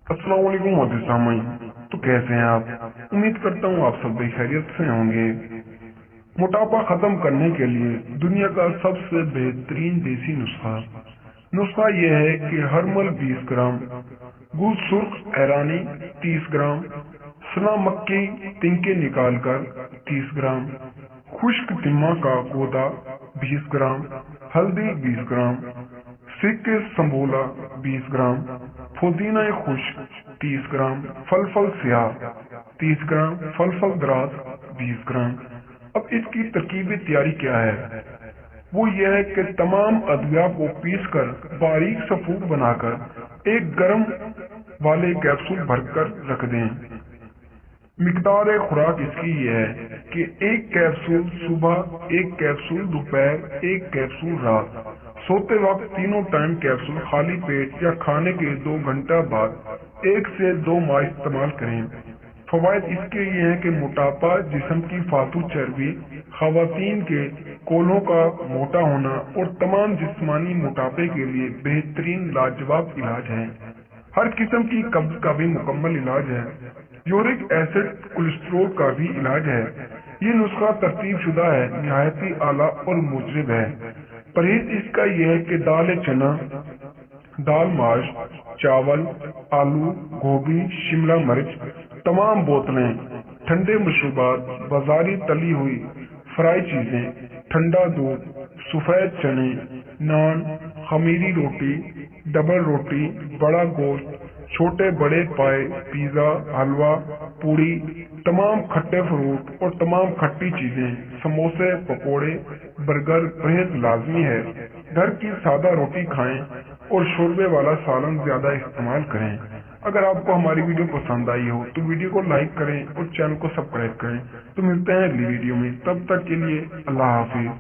अस्सलाम वालेकुम मोदी सामईन। तो कैसे हैं आप? उम्मीद करता हूँ आप सब खैरियत से होंगे। मोटापा खत्म करने के लिए दुनिया का सबसे बेहतरीन देसी नुस्खा नुस्खा यह है कि हर मल 20 ग्राम गुड़ सुर्ख ऐरानी, 30 ग्राम सना मक्की तिनके निकालकर 30 ग्राम, खुश्क तिम्मा का गोदा 20 ग्राम, हल्दी 20 ग्राम, सिक्के संबोला 20 ग्राम, पुदीना खुश्क 30 ग्राम, फल स्याह 30 ग्राम, फल दराज 20 ग्राम। अब इसकी तरकीबी तैयारी क्या है? वो यह है कि तमाम अदविया को पीसकर बारीक सफूक बनाकर एक गर्म वाले कैप्सूल भरकर रख दें। मिकदार खुराक इसकी यह है कि एक कैप्सूल सुबह, एक कैप्सूल दोपहर, एक कैप्सूल रात। सोते वक्त तीनों टाइम कैप्सूल खाली पेट या खाने के 2 घंटा बाद 1 से 2 माह इस्तेमाल करें। फवायद इसके ये हैं कि मोटापा, जिस्म की फालतू चर्बी, खवातीन के कोल्हों का मोटा होना और तमाम जिस्मानी मोटापे के लिए बेहतरीन लाजवाब इलाज है। हर किस्म की कब्ज का भी मुकम्मल इलाज है। यूरिक एसिड कोलेस्ट्रोल का भी इलाज है। ये नुस्खा तरतीब शुदा है, निहायती आला और मुजरब है। परहेज इसका यह है कि दाल चना, दाल माश, चावल, आलू, गोभी, शिमला मिर्च, तमाम बोतलें, ठंडे मशरूबात, बाजारी तली हुई फ्राई चीजें, ठंडा दूध, सफेद चने, नान, खमीरी रोटी, डबल रोटी, बड़ा गोश्त, छोटे बड़े पाए, पिज्जा, हलवा, पूड़ी, तमाम खट्टे फ्रूट और तमाम खट्टी चीजें, समोसे, पकोड़े, बर्गर परहेज लाजमी है। घर की सादा रोटी खाएं और शोरबे वाला सालन ज्यादा इस्तेमाल करें। अगर आपको हमारी वीडियो पसंद आई हो तो वीडियो को लाइक करें और चैनल को सब्सक्राइब करें। तो मिलते हैं अगली वीडियो में, तब तक के लिए अल्लाह हाफिज।